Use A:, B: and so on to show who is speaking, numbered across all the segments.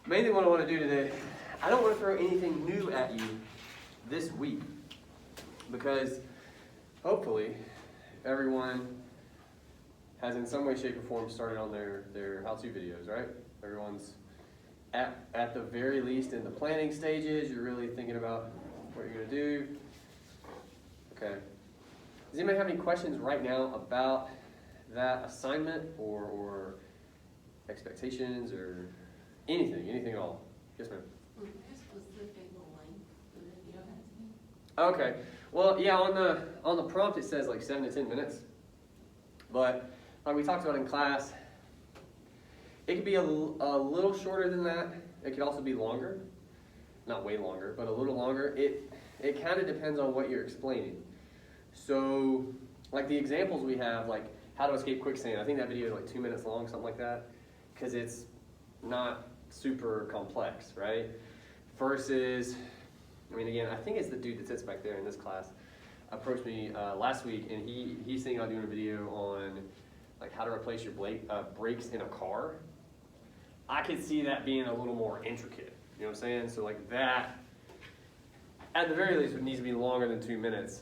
A: Mainly what I want to do today, I don't want to throw anything new at you this week because hopefully everyone has in some way, shape, or form started on their how-to videos, right? Everyone's at the very least in the planning stages. You're really thinking about what you're going to do. Okay. Does anybody have any questions right now about that assignment or expectations or anything at all? Yes, ma'am. Okay. Well, yeah, on the prompt it says like 7 to 10 minutes, but like we talked about in class, it could be a little shorter than that. It could also be longer, not way longer, but a little longer. It kind of depends on what you're explaining. So, like the examples we have, like how to escape quicksand. I think that video is like 2 minutes long, something like that, because it's not super complex, right? Versus, I mean, again, I think it's the dude that sits back there in this class approached me last week, and he's thinking about doing a video on like how to replace your brakes in a car. I could see that being a little more intricate. You know what I'm saying? So like that, at the very least, it needs to be longer than 2 minutes.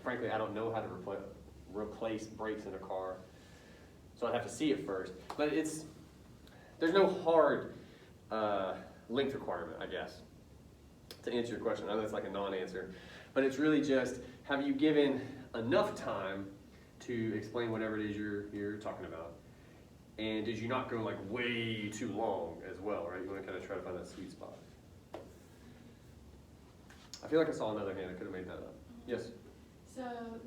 A: Frankly, I don't know how to replace brakes in a car, so I'd have to see it first. But there's no hard length requirement, I guess, to answer your question. I know that's like a non-answer, but it's really just, have you given enough time to explain whatever it is you're talking about? And did you not go like way too long as well, right? You want to kind of try to find that sweet spot. I feel like I saw another hand. I could have made that up. Yes?
B: So,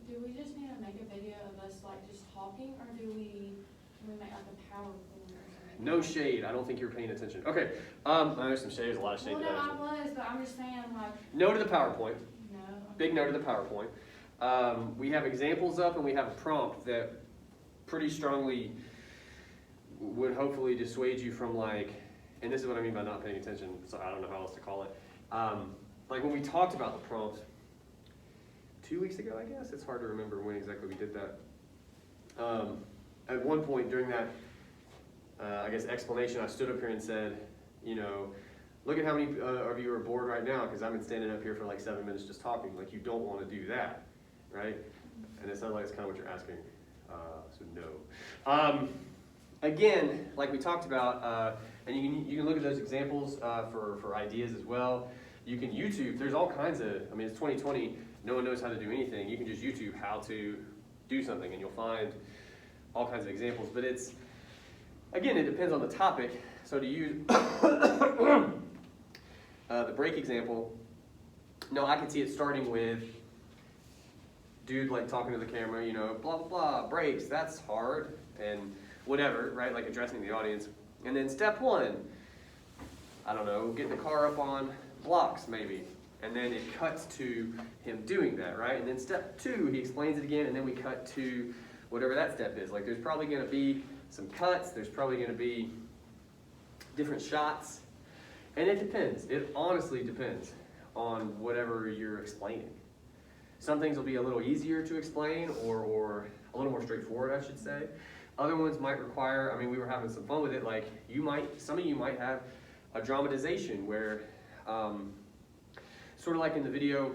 B: do we just need to make a video of us like just talking, or can we make like a PowerPoint or something?
A: No shade. I don't think you're paying attention. Okay. There's some shade. There's a lot of shade.
B: Well, no, I was, but I'm just saying like.
A: No to the PowerPoint.
B: No.
A: Big no to the PowerPoint. We have examples up and we have a prompt that pretty strongly would hopefully dissuade you from like, and this is what I mean by not paying attention, so I don't know how else to call it. Like when we talked about the prompt 2 weeks ago, I guess, it's hard to remember when exactly we did that. At one point during that, I guess, explanation, I stood up here and said, you know, look at how many of you are bored right now because I've been standing up here for like 7 minutes just talking. Like, you don't want to do that, right? And it sounds like it's kind of what you're asking, so no. Again, like we talked about, and you can look at those examples for ideas as well. You can YouTube, there's all kinds of, I mean, it's 2020, no one knows how to do anything. You can just YouTube how to do something and you'll find all kinds of examples. But it's, again, it depends on the topic. So to use the brake example, no, I can see it starting with dude like talking to the camera, you know, blah, blah, blah, brakes, that's hard, and whatever, right, like addressing the audience. And then step one, I don't know, getting the car up on blocks maybe. And then it cuts to him doing that, right? And then step two, he explains it again, and then we cut to whatever that step is. Like there's probably gonna be some cuts, there's probably gonna be different shots, and it depends. It honestly depends on whatever you're explaining. Some things will be a little easier to explain or a little more straightforward, I should say. Other ones might require, I mean, we were having some fun with it, like some of you might have a dramatization where, sort of like in the video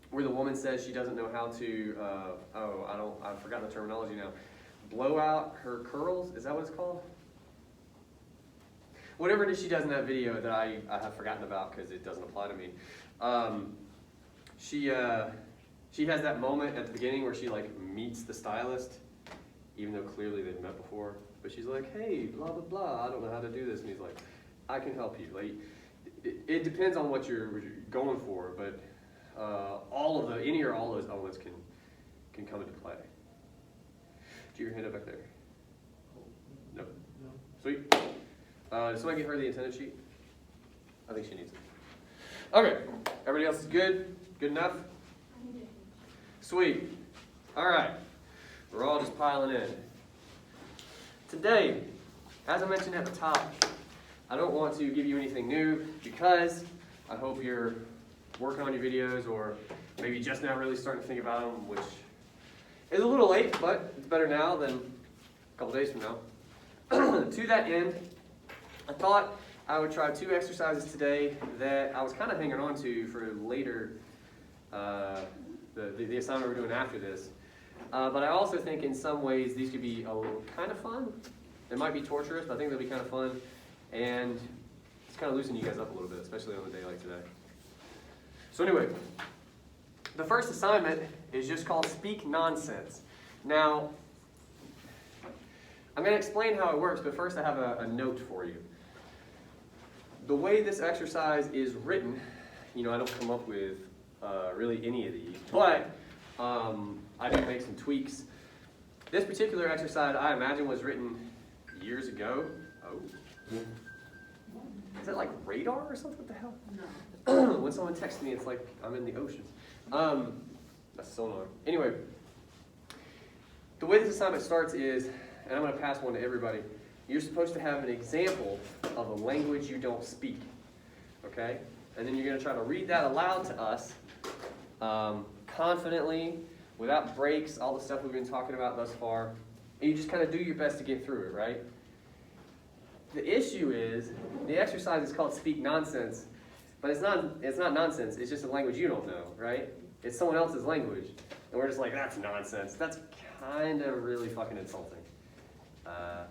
A: where the woman says she doesn't know how to, I've forgotten the terminology now, blow out her curls, is that what it's called? Whatever it is she does in that video that I have forgotten about because it doesn't apply to me. She has that moment at the beginning where she like meets the stylist, even though clearly they've met before, but she's like, hey, blah, blah, blah, I don't know how to do this. And he's like, I can help you. Like, it depends on what you're going for, but any or all those elements can come into play. Do your hand up back there? No? No. Sweet. Does somebody get her the attendance sheet? I think she needs it. Okay, everybody else is good? Good enough? Sweet. All right, we're all just piling in. Today, as I mentioned at the top, I don't want to give you anything new because I hope you're working on your videos or maybe just now really starting to think about them, which is a little late, but it's better now than a couple days from now. To that end, I thought I would try 2 exercises today that I was kind of hanging on to for later, the assignment we're doing after this. But I also think in some ways these could be a little kind of fun. It might be torturous, but I think they'll be kind of fun. And it's kind of loosen you guys up a little bit, especially on a day like today. So anyway, the first assignment is just called Speak Nonsense. Now, I'm going to explain how it works, but first I have a note for you. The way this exercise is written, I don't come up with really any of these, but I do make some tweaks. This particular exercise, I imagine, was written years ago. Oh. Is that like radar or something? What the hell? No. When someone texts me, it's like I'm in the oceans. That's sonar. Anyway, the way this assignment starts is, and I'm going to pass one to everybody, you're supposed to have an example of a language you don't speak. Okay? And then you're going to try to read that aloud to us confidently, without breaks, all the stuff we've been talking about thus far. And you just kind of do your best to get through it, right? The issue is, the exercise is called Speak Nonsense, but it's not nonsense, it's just a language you don't know, right? It's someone else's language. And we're just like, that's nonsense. That's kind of really fucking insulting.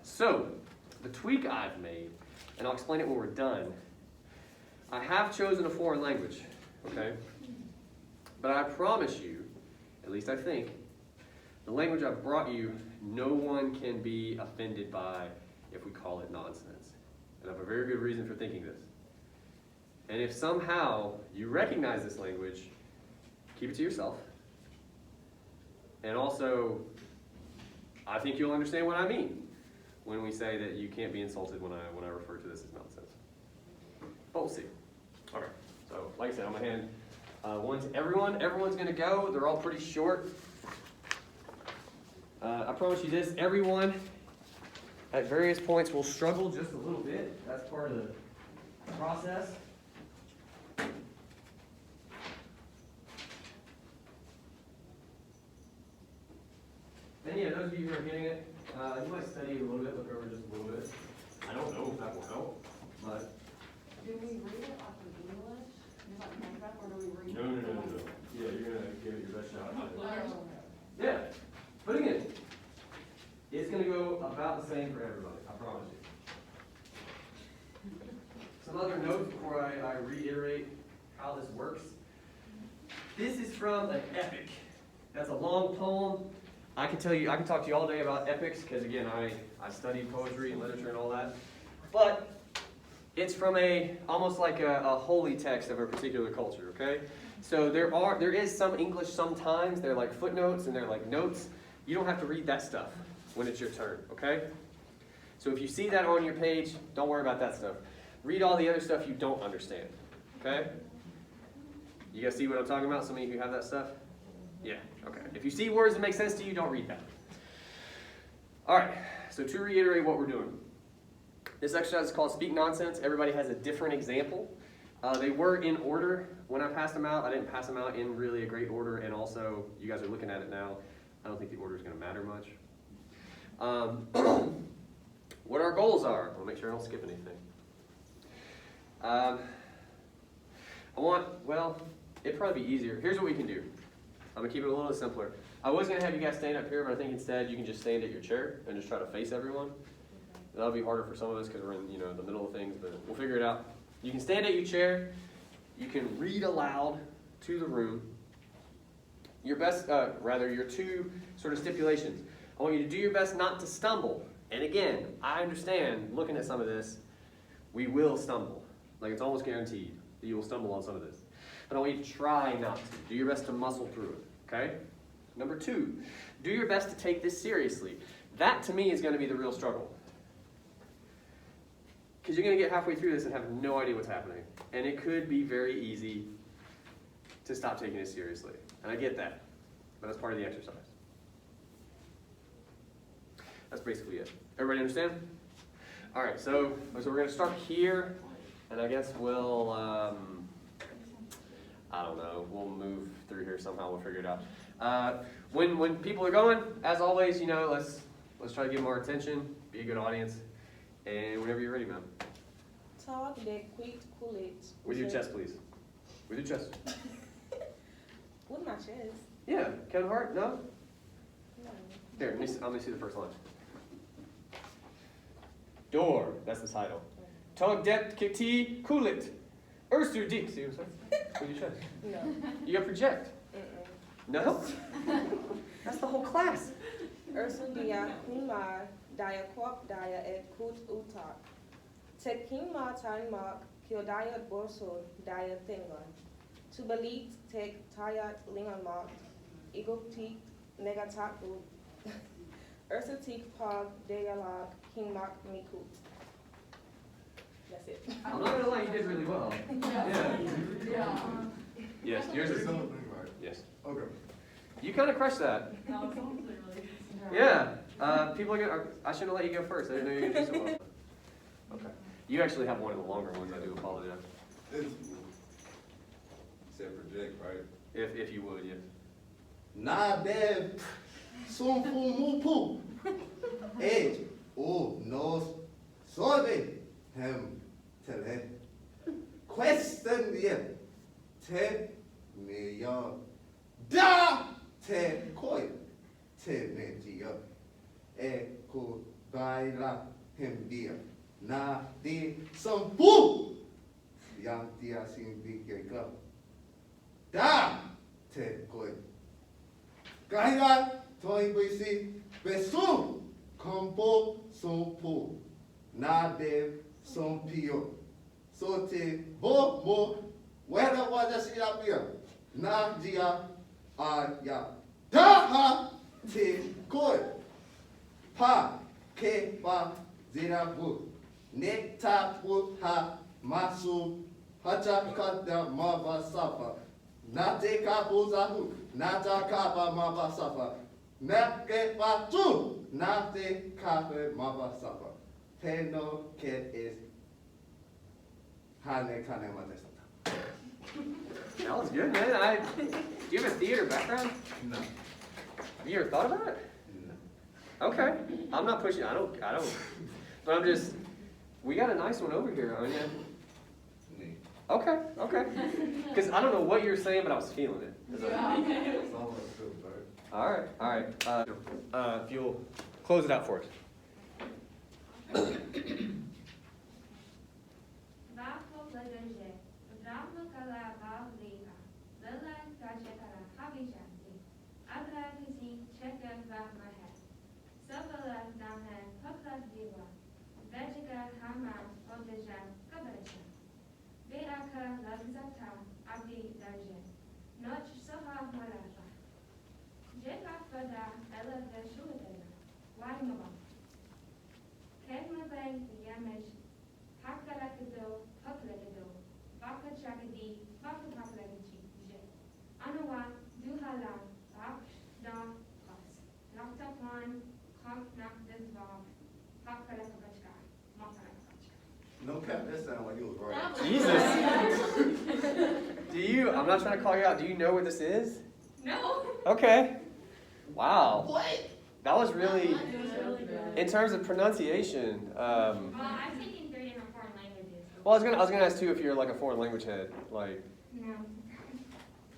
A: So, the tweak I've made, and I'll explain it when we're done, I have chosen a foreign language, okay? But I promise you, at least I think, the language I've brought you, no one can be offended by if we call it nonsense. And I have a very good reason for thinking this. And if somehow you recognize this language, keep it to yourself. And also, I think you'll understand what I mean when we say that you can't be insulted when I refer to this as nonsense. But we'll see. All right. So, like I said, I'm going to hand one to everyone. Everyone's going to go. They're all pretty short. I promise you this. Everyone at various points will struggle just a little bit. That's part of the process. And yeah, those of you who are getting it, you might study a little bit, look over just a little bit. I don't know if that will help, but...
B: Do we read it off of English? Is that handicap, or do we read it?
A: No. Yeah, you're going to give it your best shot.
B: Oh.
A: Yeah, but again, it's going to go about the same for everybody, I promise you. Some other notes before I reiterate how this works. This is from an epic. That's a long poem. I can talk to you all day about epics, because again, I studied poetry and literature and all that. But it's from almost like a holy text of a particular culture, okay? So there is some English sometimes, they're like footnotes and they're like notes. You don't have to read that stuff when it's your turn, okay? So if you see that on your page, don't worry about that stuff. Read all the other stuff you don't understand, okay? You guys see what I'm talking about? Some of you who have that stuff? Yeah, okay. If you see words that make sense to you, don't read that. All right, so to reiterate what we're doing. This exercise is called Speak Nonsense. Everybody has a different example. They were in order when I passed them out. I didn't pass them out in really a great order, and also, you guys are looking at it now. I don't think the order is going to matter much. What our goals are. I'll make sure I don't skip anything. It'd probably be easier. Here's what we can do. I'm going to keep it a little simpler. I was going to have you guys stand up here, but I think instead you can just stand at your chair and just try to face everyone. That'll be harder for some of us because we're in the middle of things, but we'll figure it out. You can stand at your chair. You can read aloud to the room. Your 2 sort of stipulations. I want you to do your best not to stumble. And again, I understand, looking at some of this, we will stumble. Like, it's almost guaranteed that you will stumble on some of this. But I want you to try not to. Do your best to muscle through it, okay? Number 2, do your best to take this seriously. That, to me, is going to be the real struggle. Because you're going to get halfway through this and have no idea what's happening. And it could be very easy to stop taking it seriously. And I get that. But that's part of the exercise. That's basically it. Everybody understand? All right, so we're going to start here. And I guess we'll, we'll move through here somehow. We'll figure it out. When people are going, as always, let's try to give them our attention. Be a good audience. And whenever you're ready, man.
C: Tag de quit kulit.
A: With your chest, please. With your chest.
C: With my chest.
A: Yeah, Kevin Hart, no?
C: No.
A: Here, let me see the first line. Door, that's the title. Tag det kiti kulit. Ursu dik. See what I'm saying? With your chest.
C: No.
A: You gotta project. No? That's the whole class.
C: Ursu dia kuma dia kwap dia et kut utak. Tek kima tan mak kio dia borso dia tingon. Tubalit tek tayat lingon mak. Igop tik negatak ut. Ursu tik pag dia lag king-mak mikut. That's it.
A: I'm not gonna lie, you did really well. Yeah. Yes, yours is. Yes.
D: Okay.
A: You kind of crushed that. Yeah. People are gonna. I shouldn't have let you go first. I didn't know you were gonna do so well. Okay. You actually have one of the longer ones. I do apologize.
D: Said project, right?
A: If you would, yes.
D: Na dev sum fu mu pu. Age o nos sobe hem tele. Question ye te me ya da te koi te me dia e ko baila hem dia na de sum fu yang dia sin big club da te koi Kahira toi bisi besu kompo sompo na de sompio sote bo mo wera waja silapia na dia aya daha te koi pa ke pa zirabu nekta pu ha masu hacha kata mavasapa Nate kapuzahu, nata kapa mabasafa. Nake patu, nate kape mabasafa. Peno ke is hane kane matesata.
A: That was good, man. Do you have a theater background?
D: No.
A: Have you ever thought about it?
D: No.
A: Okay. I'm not pushing. I don't. But I'm just. We got a nice one over here, Anya. Okay. Because I don't know what you're saying, but I was feeling it.
D: It's all I feel, right?
A: All right. If you'll close it out for us.
E: Noć soha moraża. Dzieka woda ela deszuletena. Warmowa. Kedma bang yamish. Hakalakido, haklakido. Baka chakadi, baka haklakachi. Anawa, duhala, bak, da, kas. Naktapan, kak nak desvab. Hakalakabachka. Makalakabachka.
D: No cap, that sounded like it was right.
A: Jesus. I'm not trying to call you out. Do you know where this is?
E: No.
A: Okay. Wow.
D: What?
A: That was really,
B: It was really good.
A: in terms of pronunciation.
E: Well, I'm taking 3 different foreign languages.
A: Well, I was gonna ask too if you're like a foreign language head. Like,
E: No.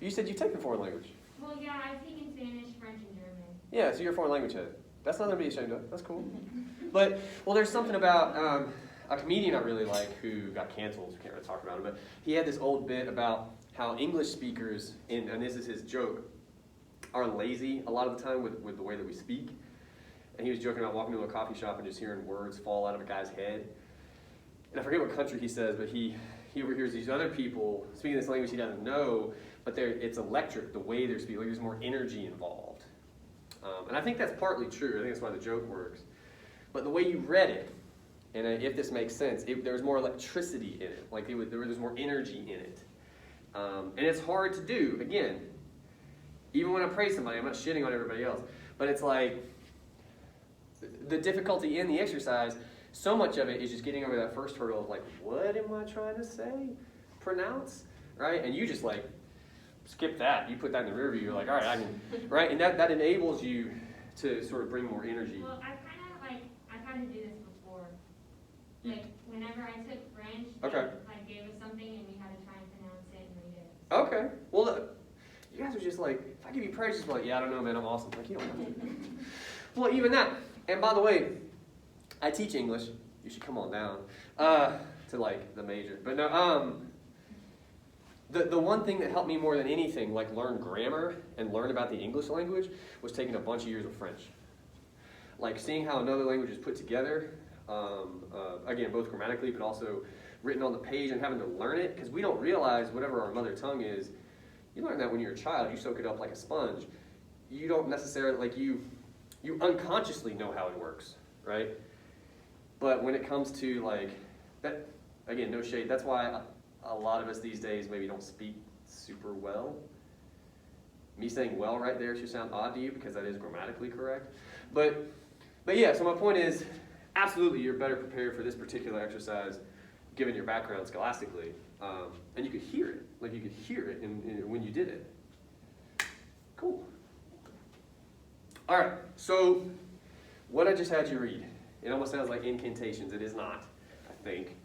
A: you said you've taken foreign language.
E: Well, yeah, I've taken Spanish, French, and German.
A: Yeah, so you're a foreign language head. That's nothing to be ashamed of. That's cool. But, well, there's something about a comedian I really like who got canceled. We can't really talk about him, but he had this old bit about how English speakers, and this is his joke, are lazy a lot of the time with the way that we speak. And he was joking about walking into a coffee shop and just hearing words fall out of a guy's head. And I forget what country he says, but he overhears these other people speaking this language he doesn't know, but it's electric, the way they're speaking. Like there's more energy involved. And I think that's partly true. I think that's why the joke works. But the way you read it, and if this makes sense, there was more electricity in it. Like there was more energy in it. And it's hard to do, again. Even when I praise somebody, I'm not shitting on everybody else. But it's like, the difficulty in the exercise, so much of it is just getting over that first hurdle of like, what am I trying to say? Pronounce? Right? And you just like, skip that. You put that in the rear view, you're like, all right, I can, right? And that enables you to sort of bring more energy.
E: Well, I've had to do this before. Like, whenever I took French,
A: Okay.
E: Like gave us something and we had to try and pronounce it and read it.
A: Okay. Well, look, you guys are just like, if I give you praise, just like, yeah, I don't know, man, I'm awesome. Like, you don't know. Well, even that. And by the way, I teach English. You should come on down to like the major. But no, the one thing that helped me more than anything, like learn grammar and learn about the English language, was taking a bunch of years of French. Like seeing how another language is put together, again, both grammatically, but also written on the page and having to learn it, because we don't realize whatever our mother tongue is, you learn that when you're a child, you soak it up like a sponge. You don't necessarily, like you unconsciously know how it works, right? But when it comes to like, that, again, no shade, that's why a lot of us these days maybe don't speak super well. Me saying well right there should sound odd to you because that is grammatically correct. But yeah, so my point is, absolutely you're better prepared for this particular exercise given your background scholastically. And you could hear it, like you could hear it when you did it. Cool. All right, so what I just had you read, it almost sounds like incantations. It is not, I think.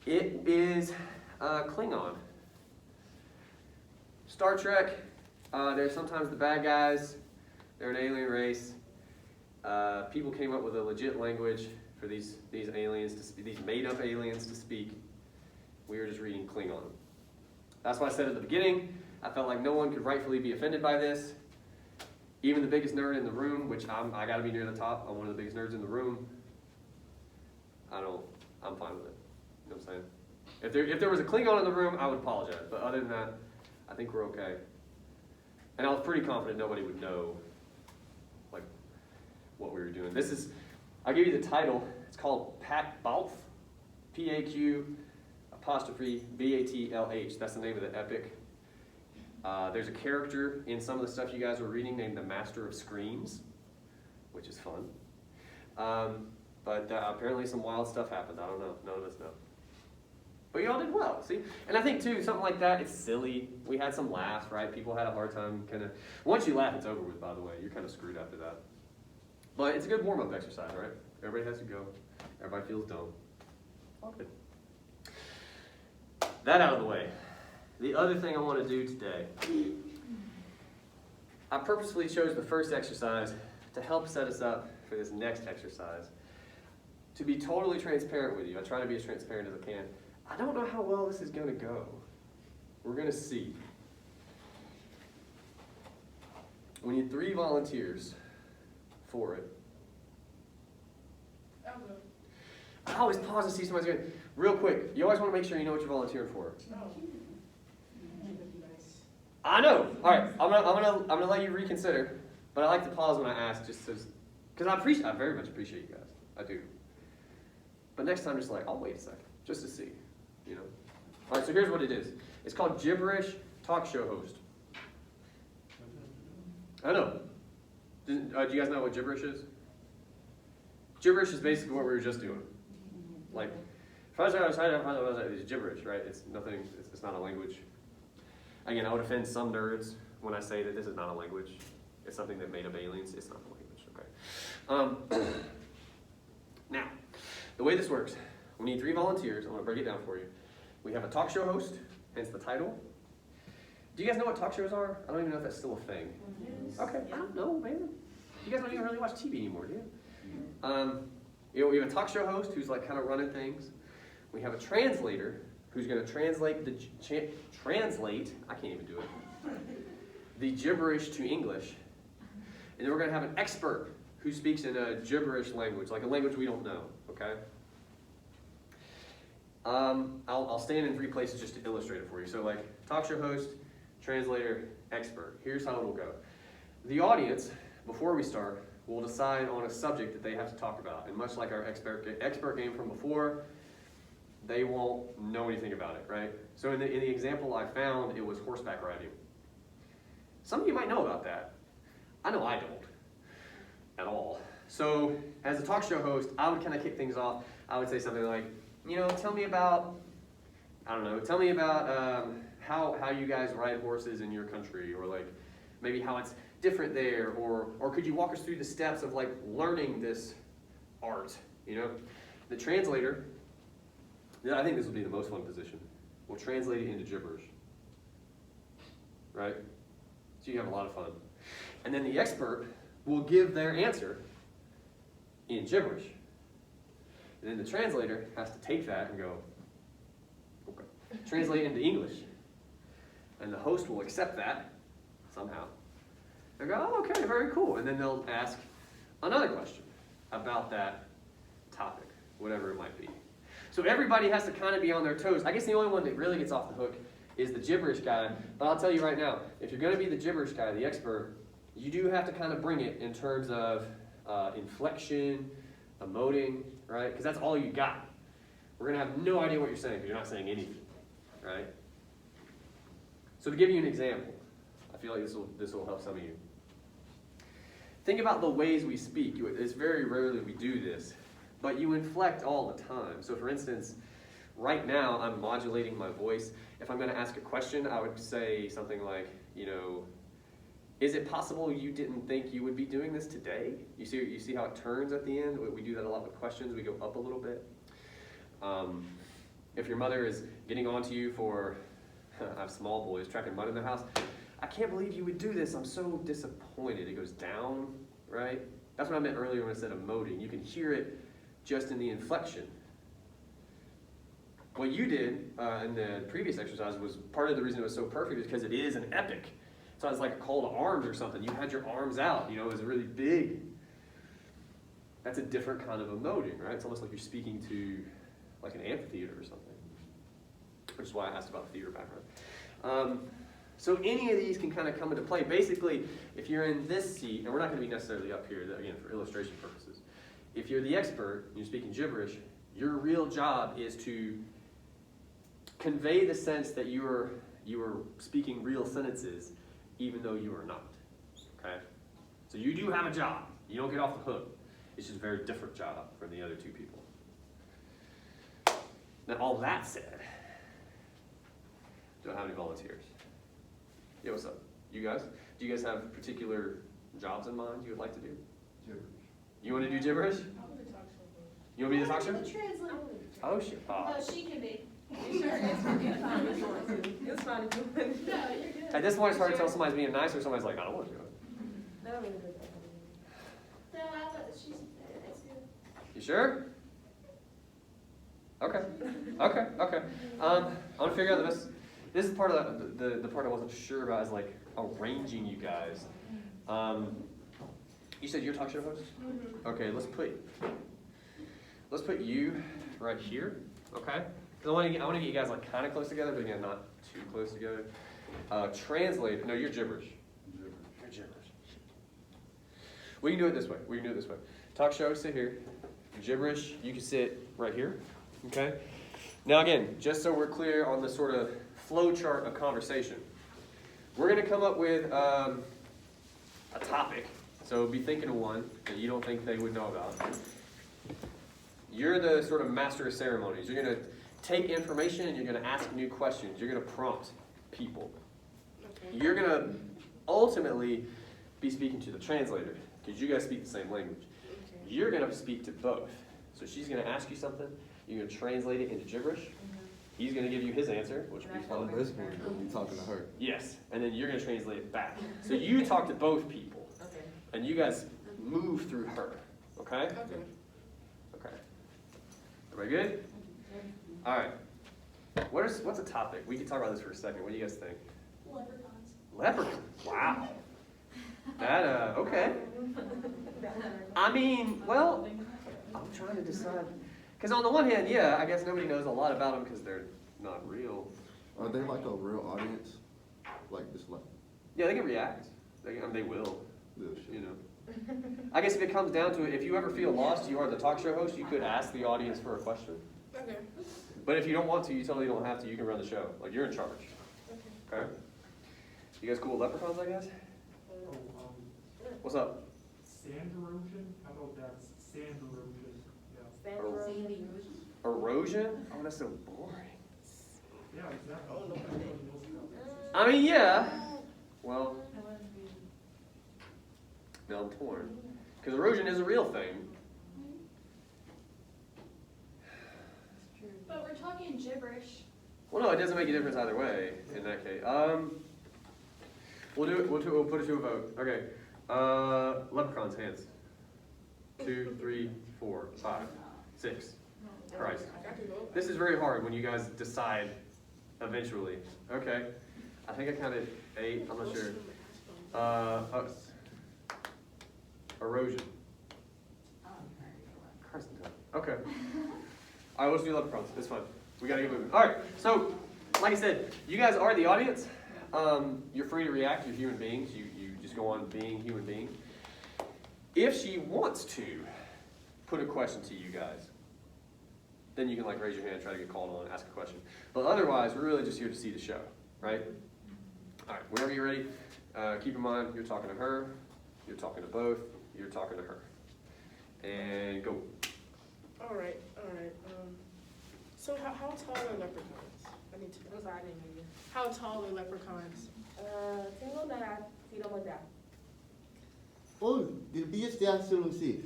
A: It is Klingon. Star Trek, they're sometimes the bad guys. They're an alien race. People came up with a legit language for these aliens to speak, these made-up aliens to speak. We were just reading Klingon. That's why I said at the beginning, I felt like no one could rightfully be offended by this. Even the biggest nerd in the room, which I gotta be near the top, I'm one of the biggest nerds in the room. I'm fine with it. You know what I'm saying? If there was a Klingon in the room, I would apologize. But other than that, I think we're okay. And I was pretty confident nobody would know like what we were doing. I'll give you the title. It's called Pack Balth. P-A-Q apostrophe B-A-T-L-H. That's the name of the epic. There's a character in some of the stuff you guys were reading named the Master of Screams, which is fun. But apparently some wild stuff happened. I don't know. None of us know. But y'all did well, see? And I think, too, something like that, it's silly. We had some laughs, right? People had a hard time kind of... Once you laugh, it's over with, by the way. You're kind of screwed after that. But it's a good warm-up exercise, right? Everybody has to go. Everybody feels dumb. All good. That out of the way. The other thing I want to do today, I purposefully chose the first exercise to help set us up for this next exercise. To be totally transparent with you, I try to be as transparent as I can. I don't know how well this is going to go. We're going to see. We need 3 volunteers for it. I always pause to see somebody's going. Real quick, you always want to make sure you know what you're volunteering for. I know. All right, I'm gonna let you reconsider, but I like to pause when I ask, just because I very much appreciate you guys. I do. But next time, just like I'll wait a second, just to see, you know. All right, so here's what it is. It's called Gibberish Talk Show Host. I know. Do you guys know what gibberish is? Gibberish is basically what we were just doing. Like, it's gibberish, right? It's nothing. It's not a language. Again, I would offend some nerds when I say that this is not a language. It's something that made up aliens. It's not a language, okay? Now, the way this works, we need 3 volunteers. I'm going to break it down for you. We have a talk show host, hence the title. Do you guys know what talk shows are? I don't even know if that's still a thing. Okay, I don't know, man. You guys don't even really watch TV anymore, do you? We have a talk show host who's like kind of running things. We have a translator who's going to translate I can't even do it, the gibberish to English. And then we're going to have an expert who speaks in a gibberish language, like a language we don't know, okay? I'll stand in 3 places just to illustrate it for you. So like talk show host, translator, expert. Here's how it'll go. The audience, before we start, will decide on a subject that they have to talk about. And much like our expert game from before, they won't know anything about it, right? So in the example I found, it was horseback riding. Some of you might know about that. I know I don't at all. So as a talk show host, I would kind of kick things off. I would say something like, tell me about how you guys ride horses in your country, or like maybe how it's different there, or could you walk us through the steps of like learning this art, The translator I think this will be the most fun position. We'll translate it into gibberish. Right? So you have a lot of fun. And then the expert will give their answer in gibberish. And then the translator has to take that and go, okay, translate it into English. And the host will accept that somehow. They go, oh, okay, very cool. And then they'll ask another question about that topic, whatever it might be. So everybody has to kind of be on their toes. I guess the only one that really gets off the hook is the gibberish guy. But I'll tell you right now, if you're going to be the gibberish guy, the expert, you do have to kind of bring it in terms of inflection, emoting, right? Because that's all you got. We're going to have no idea what you're saying because you're not saying anything, right? So to give you an example, I feel like this will help some of you. Think about the ways we speak. It's very rarely we do this, but you inflect all the time. So for instance, right now I'm modulating my voice. If I'm going to ask a question, I would say something like, is it possible you didn't think you would be doing this today? You see how it turns at the end? We do that a lot with questions. We go up a little bit. If your mother is getting on to you for, I have small boys tracking mud in the house, I can't believe you would do this. I'm so disappointed. It goes down, right? That's what I meant earlier when I said emoting. You can hear it just in the inflection. What you did in the previous exercise was part of the reason it was so perfect is because it is an epic. So it's like a call to arms or something. You had your arms out, it was really big. That's a different kind of emoting, right? It's almost like you're speaking to like an amphitheater or something. Which is why I asked about theater background. So any of these can kind of come into play. Basically, if you're in this seat, and we're not going to be necessarily up here, again, for illustration purposes. If you're the expert, and you're speaking gibberish, your real job is to convey the sense that you are speaking real sentences, even though you are not. Okay? So you do have a job. You don't get off the hook. It's just a very different job from the other two people. Now, all that said, don't have any volunteers. Yeah, what's up? You guys? Do you guys have particular jobs in mind you would like to do?
D: Gibberish.
A: You want to do gibberish? You want me to talk show?
B: The translator.
A: Oh shit.
B: No, she can be.
C: It's fine if you want.
B: No, you're good.
A: At this point, it's hard to tell somebody's being nice or somebody's like, I don't want to do it.
C: No,
B: No, I thought she's, it's good.
A: You sure? Okay. I want to figure out the best. This is part of the part I wasn't sure about is like arranging you guys. You said you're a talk show host? Mm-hmm. Okay, let's put you right here. Okay. Because I want to get you guys like kind of close together, but again, not too close together. Translate. No, you're gibberish. You're gibberish. We can do it this way. Talk show, sit here. Gibberish, you can sit right here. Okay. Now again, just so we're clear on the sort of flow chart of conversation, we're going to come up with a topic. So be thinking of one that you don't think they would know about. You're the sort of master of ceremonies. You're going to take information and you're going to ask new questions. You're going to prompt people. Okay. You're going to ultimately be speaking to the translator because you guys speak the same language. Okay. You're going to speak to both. So she's going to ask you something. You're going to translate it into gibberish. Mm-hmm. He's going to give you his answer, which will be fun.
D: This one, you'll be talking to her.
A: Yes, and then you're going to translate it back. So you talk to both people. Okay. And you guys move through her. Okay? Okay. Okay. Everybody good? All right. What's a topic? We can talk about this for a second. What do you guys think?
B: Leprechauns.
A: Leprechauns. Wow. That, okay. I mean, well, I'm trying to decide. Because on the one hand, yeah, I guess nobody knows a lot about them because they're not real.
D: Are they like a real audience? Like this, like?
A: Yeah, they can react. They will.
D: Yeah,
A: I guess if it comes down to it, if you ever feel lost, you are the talk show host, you could ask the audience for a question.
C: Okay.
A: But if you don't want to, you totally don't have to. You can run the show. Like, you're in charge. Okay? You guys cool with leprechauns, I guess? What's up?
F: Sand erosion? How about that? Sand erosion. Yeah.
C: Sand erosion.
A: Erosion? Oh, that's so boring.
F: Yeah, exactly.
A: I mean, yeah. Well, no, I'm torn. Because erosion is a real thing.
B: But we're talking gibberish.
A: Well, no, it doesn't make a difference either way in that case. We'll do it. We'll put it to a vote. Okay. Leprechaun's hands. 2, 3, 4, 5, 6. Christ. This is very hard when you guys decide eventually. Okay. I think I counted 8. I'm not sure. Erosion. Christ. Okay. All right, let's do leprechauns. It's fun. We gotta get moving. All right. So, like I said, you guys are the audience. You're free to react. You're human beings. You just go on being human being. If she wants to put a question to you guys, then you can like raise your hand, try to get called on, ask a question. But otherwise, we're really just here to see the show, right? All right. Whenever you're ready, keep in mind you're talking to her, you're talking to both, you're talking to her, and go.
G: All right. So how tall are leprechauns? I need to know.
C: I'm sorry, I didn't hear you.
G: How tall are leprechauns?
C: Tengo na tiro mo da.
D: Oh, dia stia solusi.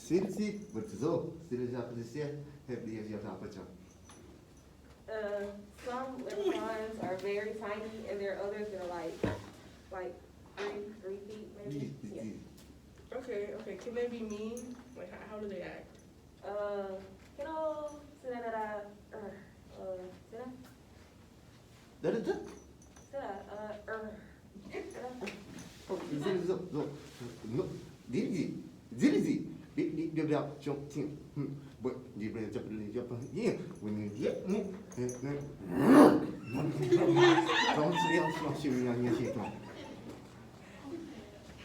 D: Sisi, betul. Sila siapa dia? Have dia siapa apa cak?
C: Some leprechauns are very tiny, and there are others that are like 3 feet maybe. Yeah.
G: Okay. Can they be mean? Like how do they act?
C: You know, sila.
D: Dah dah. Oh, Zili. Dia bilang cok ting. Buat dia bilang apa? Ya, when dia Don't see how much you are here.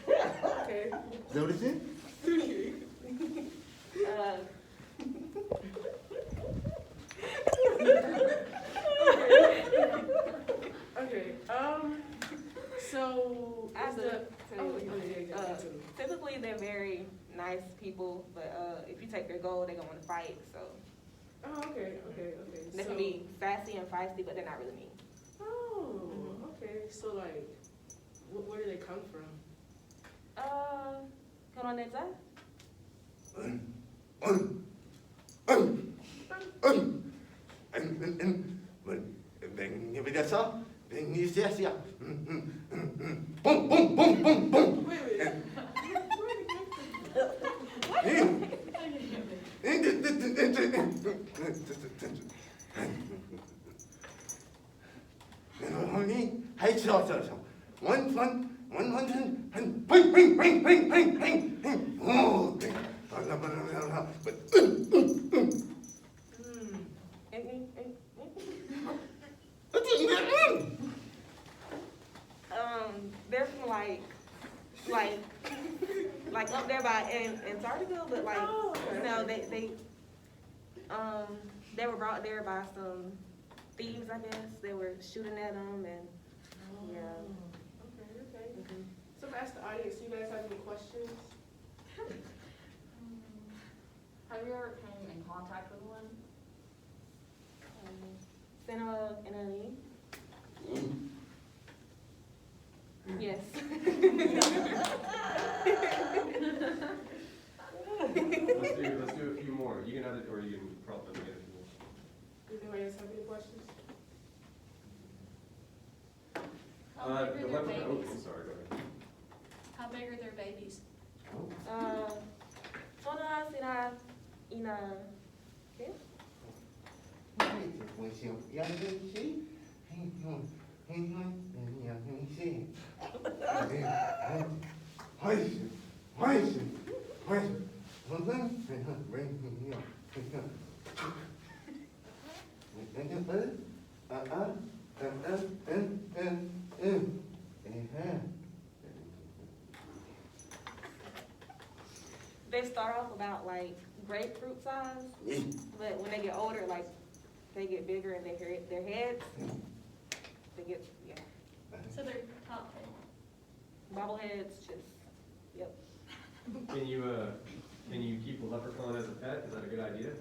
G: Okay.
D: Is that what it said?
G: Okay. So
C: As
G: yeah.
C: typically they're very nice people, but if you take their gold, they're gonna want to fight. So
G: Oh, okay.
C: they can be sassy and feisty, but they're not really mean.
G: Oh, okay. So like, where do they come from?
C: Come on inside.
D: Dia biasa. Ni sia. Bum.
G: Wait.
D: Hai chao. One, oh,
C: They're from like up there by Antarctica, but like you know they were brought there by some thieves, I guess. They were shooting at them and yeah.
G: Okay. So if I ask the audience, do you guys have any questions?
H: Have you ever came in contact with one?
C: Enemy. Yes.
A: Let's do a few more. You can edit or you can prompt them to get a few more.
G: Does anybody else have any questions?
B: How big are their
A: leprechaun. Oh,
B: babies?
A: I'm sorry. Go ahead.
B: How big are their babies?
C: Todas irá ina. ¿Qué? They start off about like grapefruit size, but when they get older, like they get bigger and their heads, they get
B: So they're top
C: bobbleheads. Just yep.
A: Can you keep a leprechaun as a pet? Is that a good idea?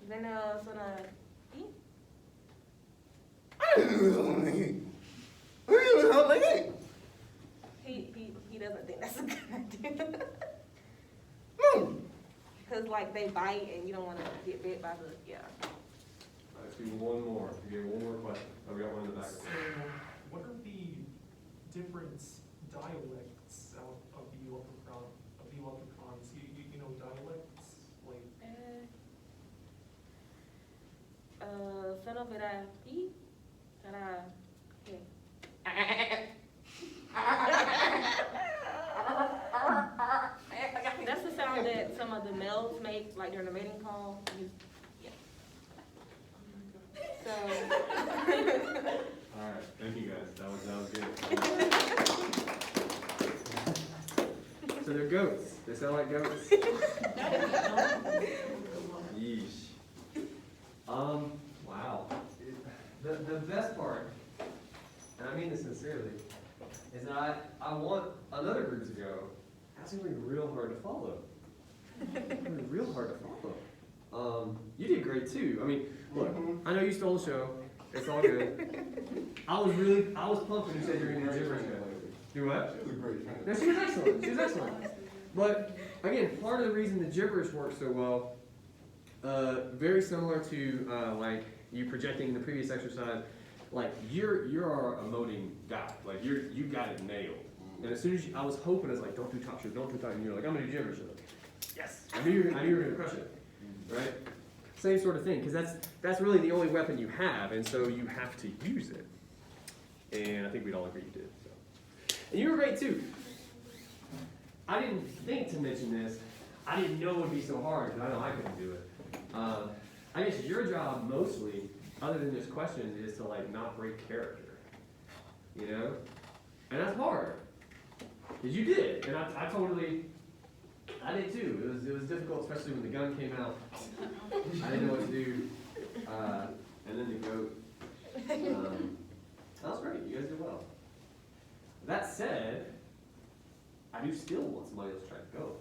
C: Then he doesn't think that's a good idea. cause like they bite and you don't wanna get bit by the, yeah.
A: Let's do one more. We get one more question. Oh, we got one in the back.
F: So, what are the different dialects of the leprechauns? You know dialects, like,
C: Fenoverati, cara, that's the sound that some of the males make, like during the mating call. Yeah. So.
A: All right, thank you guys. That was good. So they're goats. They sound like goats. Yeesh. Wow. The best part, and I mean this sincerely, is that I want another group to go. That's gonna be real hard to follow. It's gonna be real hard to follow. You did great too. I mean, look, I know you stole the show. It's all good. I was pumped when you said you were gonna do gibberish. Do what?
D: She was a great trainer.
A: No, she was excellent. She was excellent. But again, part of the reason the gibberish works so well, very similar to like you projecting the previous exercise, like you're our emoting guy. Like you got it nailed. And as soon as I was hoping, it's like, don't do talk show, don't do talk, and you're like, I'm gonna do gibberish. Like, yes, I knew you were gonna crush it, right? Same sort of thing, because that's really the only weapon you have, and so you have to use it. And I think we'd all agree you did. So. And you were great too. I didn't think to mention this. I didn't know it would be so hard, because I know I couldn't do it. I guess your job mostly, other than just questions, is to like not break character. You know? And that's hard. Because you did. And I did too. It was difficult, especially when the gun came out. I didn't know what to do. And then the goat. That was great. You guys did well. That said, I do still want somebody else to try to go.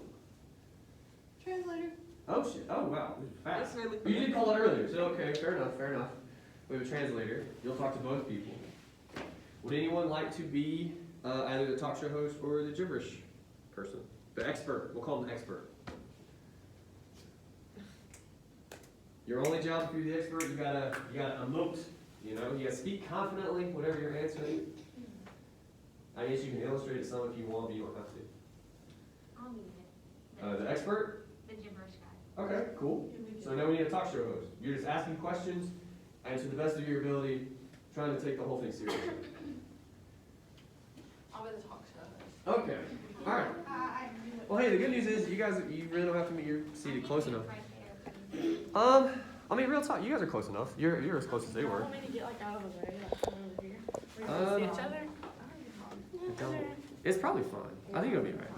B: Translator.
A: Oh shit, oh wow, this is fast.
C: That's really
A: You did call that earlier, so okay, fair enough. We have a translator, you'll talk to both people. Would anyone like to be either the talk show host or the gibberish person? The expert, we'll call him the expert. Your only job to be the expert, you gotta emote, you gotta speak confidently, whatever you're answering. I guess you can illustrate it some if you want, but you don't have to.
E: I'll need it.
A: The expert?
E: The gibberish guy.
A: Okay, cool. So now we need a talk show host. You're just asking questions, and to the best of your ability, trying to take the whole thing seriously.
H: I'll be the talk show host.
A: Okay, all right. Well, hey, the good news is you really don't have to meet your seated close enough.
E: Right there.
A: I mean, real talk, you guys are close enough. You're as close as they
G: I
A: were.
G: want me to get like out of the way, like come over here. We can see each other.
A: It's probably fine. I think it'll be right.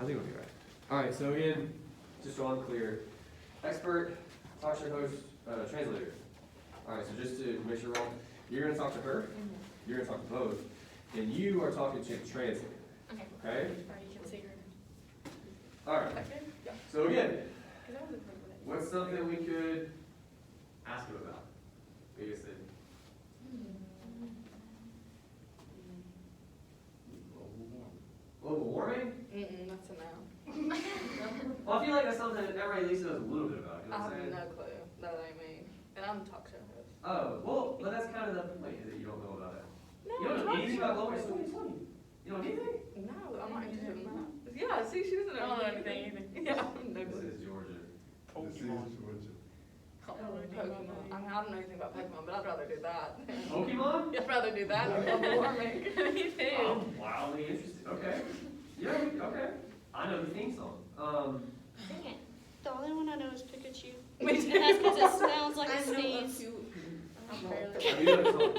A: All right, so again, just so I'm clear, expert, talk show host, translator. All right, so just to make sure we're all, you're gonna talk to her, you're gonna talk to both, and you are talking to the translator.
E: Okay.
A: Okay?
G: Or you can see her.
A: All right.
G: Okay? Yeah.
A: So again,
G: 'Cause that was a pretty good idea.
A: what's something we could ask him about? I guess global warming?
H: That's a no.
A: Well, I feel like that's something that everybody at least knows a little bit about. You know
H: I
A: what I'm
H: have
A: saying?
H: no clue. That ain't me. And I'm the talk show host.
A: Oh, well, but that's kind of the point, is that you don't know about it.
H: No,
A: You don't know
H: talk
A: anything
H: show
A: about global
H: host.
A: warming? You know anything?
H: No, I'm not interested in that. Yeah, see, she doesn't
G: I don't
H: know
G: know
H: anything.
G: anything either.
H: Yeah, I have no
A: This
H: clue.
A: is Georgia.
F: Pokemon.
H: Pokemon. I mean, I don't know anything about Pokemon, but I'd rather do that.
A: Pokemon?
H: I'd rather do that than global warming.
G: Me too.
A: I'm wildly interested. Okay. Yeah, okay. I know the theme song.
E: Sing it.
I: The only one I know is Pikachu.
H: Me
I: And
H: too.
I: that's because it sounds like
C: I
I: a
C: know a
I: sneeze.
C: few.
G: I'm barely.
A: I mean,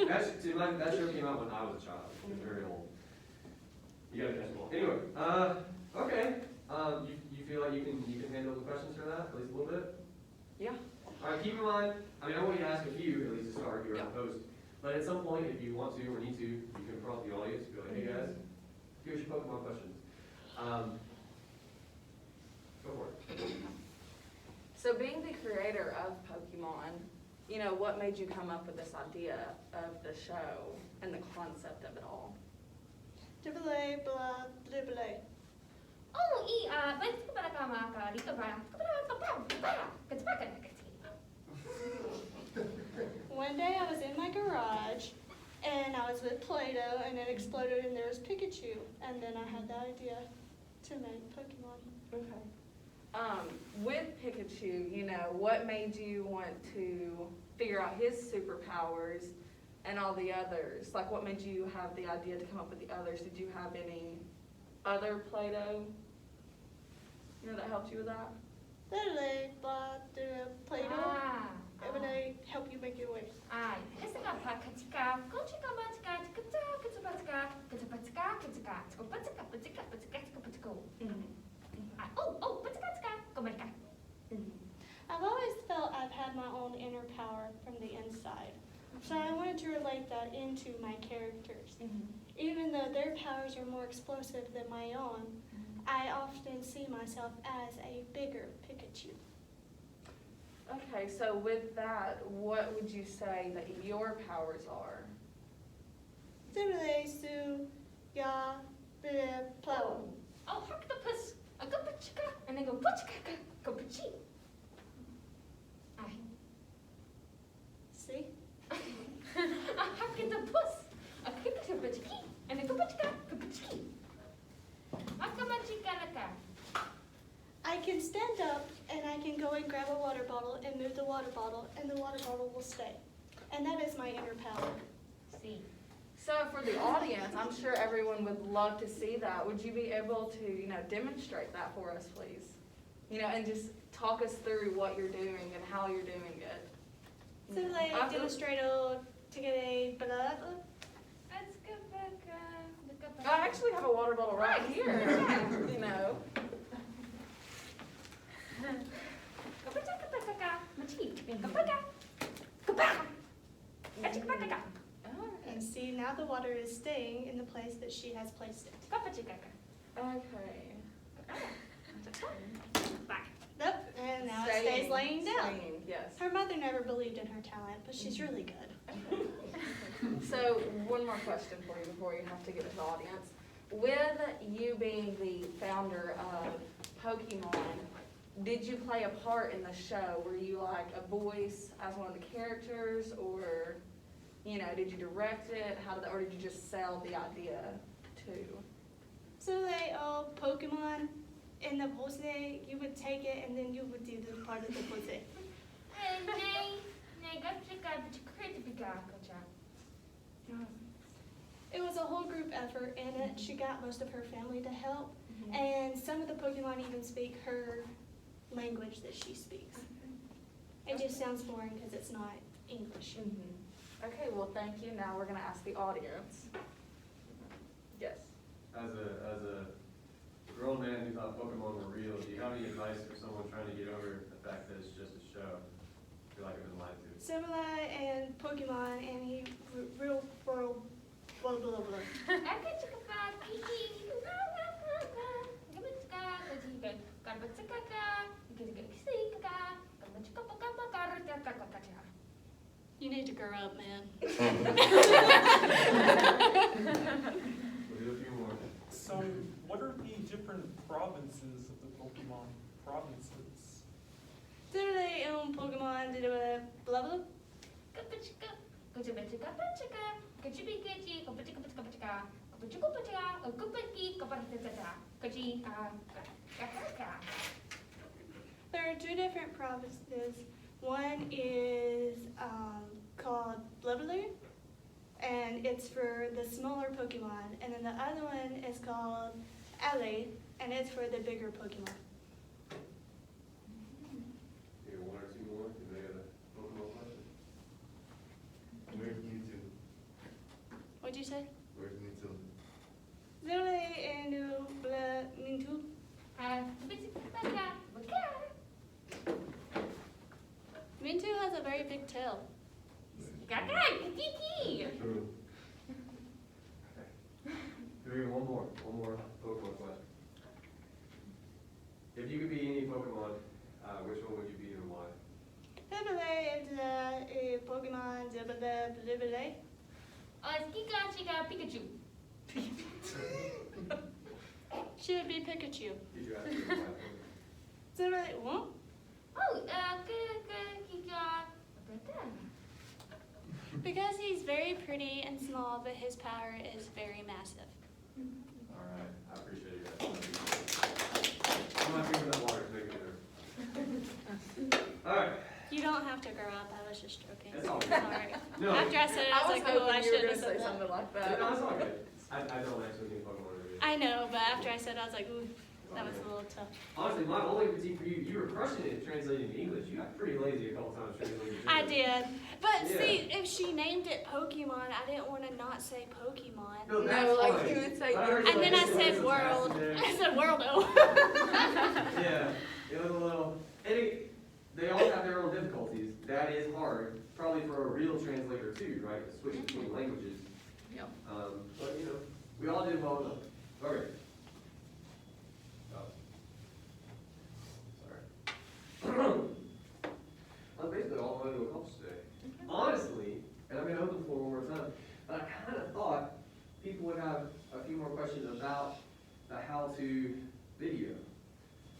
A: that song, that show came out when I was a child. It's very old. You gotta catch them all. Anyway, okay. You feel like you can handle the questions for that, at least a little bit?
H: Yeah.
A: All right, keep in mind, I mean, I want you to ask a few, at least to start, you're
H: Yeah.
A: the host. But at some point, if you want to or need to, you can prompt the audience, be like, hey guys, here's your Pokemon questions. Go for it.
H: So being the creator of Pokemon, what made you come up with this idea of the show and the concept of it all?
I: Dibble, blah, dibble.
E: Oh, baik itu pada kamar dito ba?
I: I was with Play-Doh, and it exploded, and there was Pikachu. And then I had the idea to make Pokemon.
H: Okay. With Pikachu, you know, what made you want to figure out his superpowers and all the others? Like, what made you have the idea to come up with the others? Did you have any other Play-Doh, you know, that helped you with that?
I: Literally, blah, the Play-Doh.
E: Ah.
I: It would help you make your way.
E: Ah, esse é a pacatica, cotica, batica, tica, tica, batica, tica, batica, tica, batica, batica, batica, batica. Oh, batica, tica, go batica.
I: I've always felt I've had my own inner power from the inside. So I wanted to relate that into my characters. Even though their powers are more explosive than my own, I often see myself as a bigger Pikachu.
H: Okay, so with that, what would you say that your powers are?
I: Similarly, Sue, Ya, the Plow.
E: Oh, octopus, a go batica, and then go batica, go bachi.
I: See?
E: A octopus, a kika bachi, and then go batica, go bachi. Akamachica laka.
I: I can stand up and I can go and grab a water bottle and move the water bottle, and the water bottle will stay. And that is my inner power.
E: See.
H: So for the audience, I'm sure everyone would love to see that. Would you be able to, you know, demonstrate that for us, please? You know, and just talk us through what you're doing and how you're doing it.
I: So like demonstrator to get a blah.
E: Let's go back,
H: I actually have a water bottle right here, you know.
E: go batica, batica, machi, go batica, go batica, batica, batica.
I: And see, now the water is staying in the place that she has placed it.
E: Go batica.
H: Okay.
I: Nope, and now it
H: Staying,
I: stays laying down.
H: staying, yes.
I: Her mother never believed in her talent, but she's really good.
H: So one more question for you before you have to give it to the audience. With you being the founder of Pokemon, did you play a part in the show? Were you like a voice as one of the characters, or, you know, did you direct it? How did that, or did you just sell the idea too?
I: So they all Pokemon in the pose, you would take it and then you would do the part of the pose. It was a whole group effort, and she got most of her family to help. And some of the Pokemon even speak her language that she speaks. It just sounds boring because it's not English.
H: Okay, well, thank you. Now we're gonna ask the audience. Yes.
A: As a grown man who thought Pokemon were real, do you have any advice for someone trying to get over the fact that it's just a show? I feel like I've been lied to.
I: Similar and Pokemon, and he real world, blah blah blah. You need to grow up, man.
A: We'll do a few more.
F: So what are the different provinces of the Pokemon provinces?
I: Similarly, Pokemon did a blah blah. There are two different provinces. One is called Blubberoo, and it's for the smaller Pokemon. And then the other one is called Alley, and it's for the bigger Pokemon.
A: Maybe one or two more, and they got a Pokemon question.
D: Where's Mewtwo?
I: What'd you say?
D: Where's Mewtwo?
I: Lily and Mintu. Mintu has a very big tail.
A: True. Okay. One more Pokemon question. If you could be any Pokemon, which one would you be and why?
I: Lily is a Pokemon. Lily.
E: Pikachu.
I: She would be Pikachu.
A: Did you ask me why?
I: Lily, what?
E: Oh,
I: Because he's very pretty and small, but his power is very massive.
A: All right, I appreciate you guys. I'm not drinking that water to make it better. All right.
I: You don't have to grow up. I was just joking.
A: That's all good.
I: Sorry.
A: No.
I: After I said it, I was like, oh, I
H: hoping you were
I: should
H: gonna
I: have
H: say
I: said that.
H: something like
A: No,
H: that.
A: it's all good. I don't actually think Pokemon are good.
I: I know, but after I said it, I was like, ooh, that was a little tough.
A: Honestly, my only critique for you, you were crushing it translating to English. You got pretty lazy a couple times translating to
I: I
A: English.
I: did. But
A: Yeah.
I: see, if she named it Pokemon, I didn't want to not say Pokemon.
A: No,
H: No,
A: that's
H: like
A: fine.
H: you would say-
A: But I heard
I: And
A: you
I: then
A: like,
I: I
A: this
I: said
A: is
I: world.
A: fascinating.
I: I said worldo.
A: Yeah, it was a little, they all have their own difficulties. That is hard, probably for a real translator too, right? To switch between languages.
H: Yep.
A: But you know, we all did well enough. Okay. Oh. Sorry. That's basically all I wanted to accomplish today. Honestly, and I'm gonna open the floor one more time, but I kind of thought people would have a few more questions about the how-to video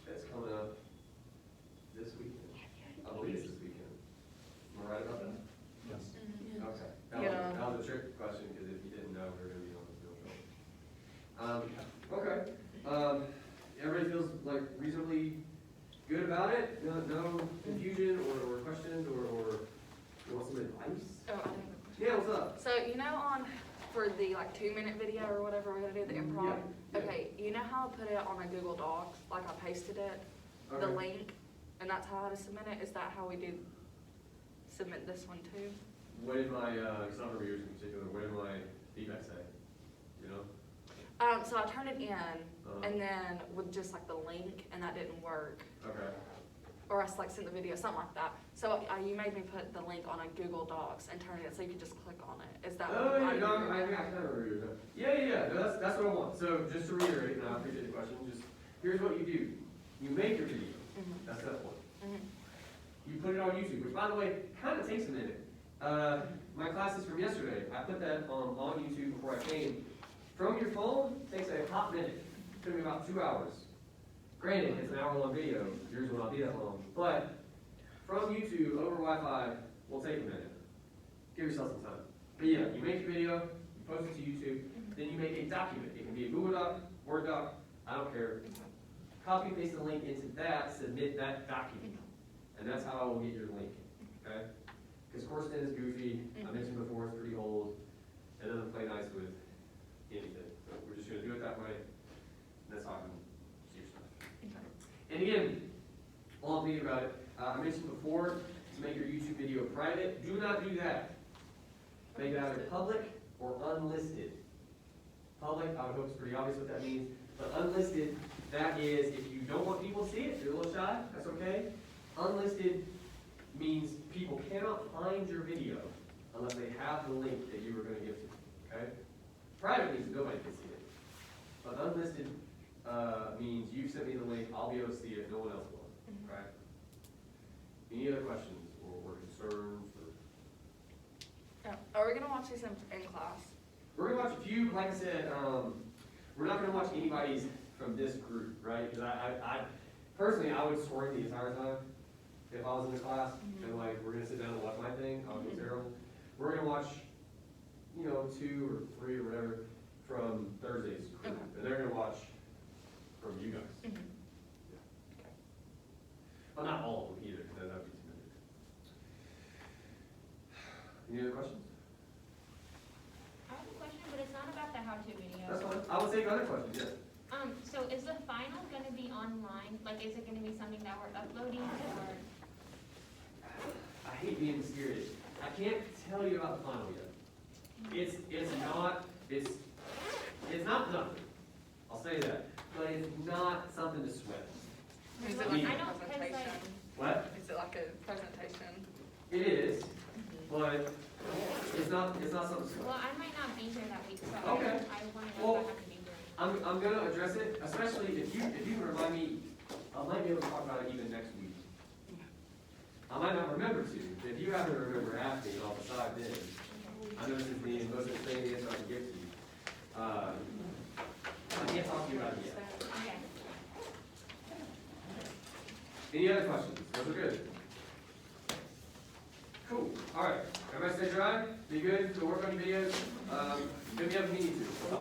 A: that's coming up this weekend. I believe it's this weekend. Am I right about that?
F: Yes.
A: Okay.
H: Yeah.
A: That was a trick question, because if you didn't know, we were gonna be on the field. Okay. Everybody feels like reasonably good about it? No confusion or questions, or you want some advice?
H: Oh, I have a question.
A: Yeah, what's up?
H: So you know for the like 2-minute video or whatever we're gonna do, the improv?
A: Yeah.
H: Okay, you know how I put it on a Google Docs, like I pasted it, the
A: Okay.
H: link, and that's how I submit it? Is that how we do submit this one too?
A: What did my, some reviewers in particular, what did my feedback say? You know?
H: So I turned it in,
A: Uh-huh.
H: and then with just like the link, and that didn't work.
A: Okay.
H: Or I like sent the video, something like that. So you made me put the link on a Google Docs and turn it so you could just click on it. Is that
A: Oh,
H: what
A: yeah,
H: I
A: no,
H: do?
A: I kind of remember yours. Yeah. No, that's what I want. So just to reiterate, and I appreciate the question, just here's what you do. You make your video.
H: Mhm.
A: That's step one.
H: Mhm.
A: You put it on YouTube, which by the way, kind of takes a minute. My classes from yesterday, I put that on YouTube before I came. From your phone, takes a hot minute. Took me about 2 hours. Granted, it's an hour-long video. Yours will not be that long. But from YouTube over Wi-Fi will take a minute. Give yourself some time. But yeah, you make your video, you post it to YouTube, then you make a document. It can be a Google Doc, Word Doc, I don't care. Copy paste the link into that, submit that document. And that's how I will get your link, okay? Because Coursera is goofy, I mentioned before, it's pretty old, it doesn't play nice with anything. So we're just gonna do it that way, and that's how I can see your stuff. And again, while I'm thinking about it, I mentioned before, to make your YouTube video private, do not do that. Make it either public or unlisted. Public, I would hope it's pretty obvious what that means, but unlisted, that is, if you don't want people to see it, if you're a little shy, that's okay. Unlisted means people cannot find your video unless they have the link that you were gonna give to them, okay? Private means nobody can see it. But unlisted, means you've sent me the link, I'll be able to see it, no one else will, okay? Any other questions or concerns or?
H: Yeah. Are we gonna watch these in class?
A: We're gonna watch a few, like I said, we're not gonna watch anybody's from this group, right? Because I personally, I would swear the entire time if I was in this class, and like, we're gonna sit down and watch my thing, I would feel terrible. We're gonna watch, 2 or 3 or whatever from Thursday's group,
H: Okay.
A: and they're gonna watch from you guys.
H: Mhm.
A: Yeah. Well, not all of them either, because that'd be too many. Any other questions?
E: I have a question, but it's not about the how-to video.
A: That's fine. I will take other questions, yes.
E: So is the final gonna be online? Like, is it gonna be something that we're uploading, or?
A: I hate being mysterious. I can't tell you about the final yet. It's not nothing. I'll say that. But it's not something to sweat.
H: Is
E: Well,
H: it like
E: I
H: a
E: know, 'cause, like-
H: presentation?
A: What?
H: Is it like a presentation?
A: It is, but it's not something to
E: Well,
A: sweat.
E: I might not be here that week, so
A: Okay.
E: I wanna know
A: Well,
E: if I have to be here.
A: I'm gonna address it, especially if you can remind me, I might be able to talk about it even next week. I might not remember to. If you happen to remember asking, I'll decide then. I know this is the most exciting answer I can give to you. I can't talk to you about it yet.
E: Okay.
A: Any other questions? Those are good. Cool. All right, everybody stay dry, be good, go work on your videos. Hit me up if you need to.